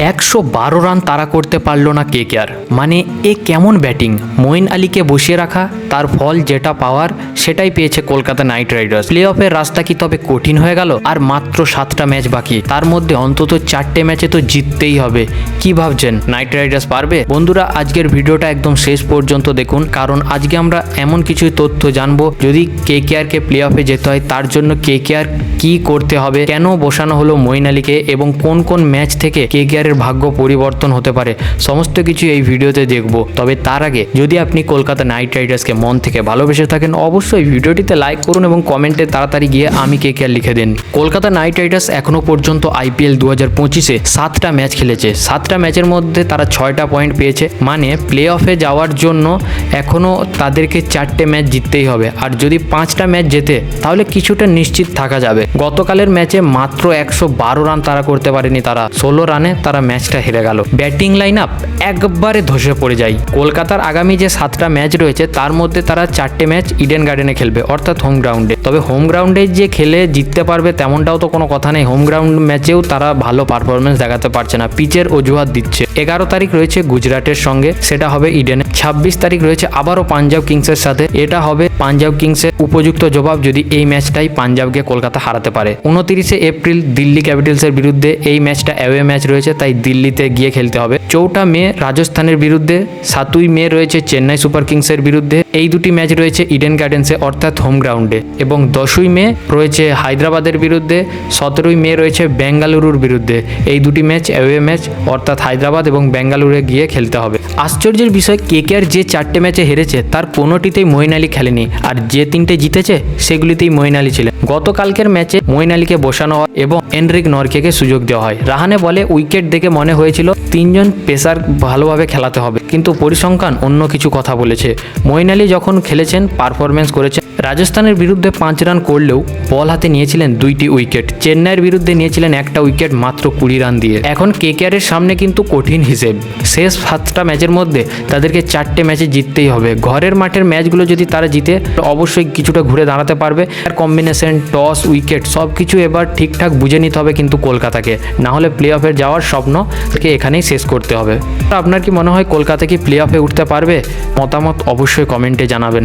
112 run তাড়া করতে পারলো না কেকেআর। মানে এ কেমন ব্যাটিং! মঈন আলীকে বসিয়ে রাখা, তার ফল যেটা পাওয়ার সেটাই পেয়েছে কলকাতা নাইট রাইডার্স। প্লে অফের রাস্তা কি তবে কঠিন হয়ে গেল? আর মাত্র 7টা ম্যাচ বাকি, তার মধ্যে অন্তত 4টে ম্যাচে তো জিততেই হবে। কি ভাবছেন, নাইট রাইডার্স পারবে? বন্ধুরা, আজকের ভিডিওটা একদম শেষ পর্যন্ত দেখুন, কারণ আজকে আমরা এমন কিছু তথ্য জানবো। যদি কেকেআরকে প্লে অফে যেতে হয়, তার জন্য কেকেআর কি করতে হবে, কেন বসানো হলো মঈন আলীকে, এবং কোন কোন ম্যাচ থেকে কেকেআর এর ভাগ্য পরিবর্তন হতে পারে, সমস্ত কিছু এই ভিডিওতে দেখব। তবে তার আগে যদি আপনি কলকাতা নাইট রাইডার্সকে মন থেকে ভালোবেসে থাকেন, অবশ্যই ভিডিওটিতে লাইক করুন এবং কমেন্টে তাড়াতাড়ি গিয়ে আমি কেকেআর লিখে দিন। কলকাতা নাইট রাইডার্স এখনো পর্যন্ত আইপিএল 2025-এ 7টা ম্যাচ খেলেছে। 7টা ম্যাচের মধ্যে তারা 6টা পয়েন্ট পেয়েছে। মানে প্লে অফে যাওয়ার জন্য এখনো তাদেরকে 4টে ম্যাচ জিততেই হবে। আর যদি 5টা ম্যাচ জেতে, তাহলে কিছুটা নিশ্চিত থাকা যাবে। গতকালের ম্যাচে মাত্র 112 রান তারা করতে পারেনি, তারা 16 রানে তারা ম্যাচটা হেরে গেল। ব্যাটিং লাইন আপ একবারে ধসে পড়ে যায়। কলকাতার আগামী যে 7টা ম্যাচ রয়েছে, তার মধ্যে তারা 4টে ম্যাচ ইডেন গার্ডেনে খেলবে, অর্থাৎ হোম গ্রাউন্ডে। তবে হোম গ্রাউন্ডে যে খেলে জিততে পারবে তেমনটাও তো কোনো কথা নেই। হোম গ্রাউন্ড ম্যাচেও তারা ভালো পারফরমেন্স দেখাতে পারছে না, পিচের অজুহাত দিচ্ছে। 11 তারিখ রয়েছে গুজরাটের সঙ্গে, সেটা হবে ইডেনে। 26 তারিখ রয়েছে আবারও পাঞ্জাব কিংসের সাথে, এটা হবে পাঞ্জাব কিংসের উপযুক্ত জবাব যদি এই ম্যাচটাই পাঞ্জাবকে কলকাতা হারাতে পারে। 29 এপ্রিল দিল্লি ক্যাপিটালসের বিরুদ্ধে এই ম্যাচটা অ্যাওয়ে ম্যাচ রয়েছে, তাই দিল্লিতে গিয়ে খেলতে হবে। 4 মে রাজস্থানের বিরুদ্ধে, 7 মে রয়েছে চেন্নাই সুপার কিংসের বিরুদ্ধে। এই দুটি ম্যাচ রয়েছে ইডেন গার্ডেন্সে, অর্থাৎ হোম গ্রাউন্ডে। এবং 10 মে রয়েছে হায়দ্রাবাদের বিরুদ্ধে, 17 মে রয়েছে বেঙ্গালুরুর বিরুদ্ধে। এই দুটি ম্যাচ অ্যাওয়ে ম্যাচ, অর্থাৎ হায়দ্রাবাদ এবং বেঙ্গালুরুতে গিয়ে খেলতে হবে। আশ্চর্যের বিষয়, কেকেআর যে 4টে ম্যাচে হেরেছে তার কোনোটিতেই মঈন আলী খেলেনি, আর যে 3টে জিতেছে সেগুলিতেই মঈন আলী ছিলেন। গতকালকের ম্যাচে মঈন আলীকে বসানো হয় এবং এনরিক নরকেকে সুযোগ দেওয়া হয়। রাহানে বলে উইকেট দেখে মনে হয়েছিল 3জন পেসার ভালোভাবে খেলাতে হবে, কিন্তু পরিসংখ্যান অন্য কিছু কথা বলেছে। মঈন আলী যখন খেলেছেন পারফরমেন্স করেছেন। রাজস্থানের বিরুদ্ধে 5 রান করলেও বল হাতে নিয়েছিলেন 2টি উইকেট। চেন্নাইয়ের বিরুদ্ধে নিয়েছিলেন 1টা উইকেট মাত্র 20 রান দিয়ে। এখন কেকেআর এর সামনে কিন্তু কঠিন হিসেব। শেষ 7টা ম্যাচের মধ্যে তাদেরকে 4টে ম্যাচে জিততেই হবে। ঘরের মাঠের ম্যাচগুলো যদি তারা জিতে, অবশ্যই কিছুটা ঘুরে দাঁড়াতে পারবে। আর কম্বিনেশন, টস, উইকেট সব কিছু এবার ঠিকঠাক বুঝে নিতে হবে কিন্তু কলকাতাকে, না হলে প্লে অফে যাওয়ার স্বপ্ন থেকে এখানেই শেষ করতে হবে। আপনার কি মনে হয় কলকাতা কি প্লে অফে উঠতে পারবে? মতামত অবশ্যই কমেন্টে জানাবেন।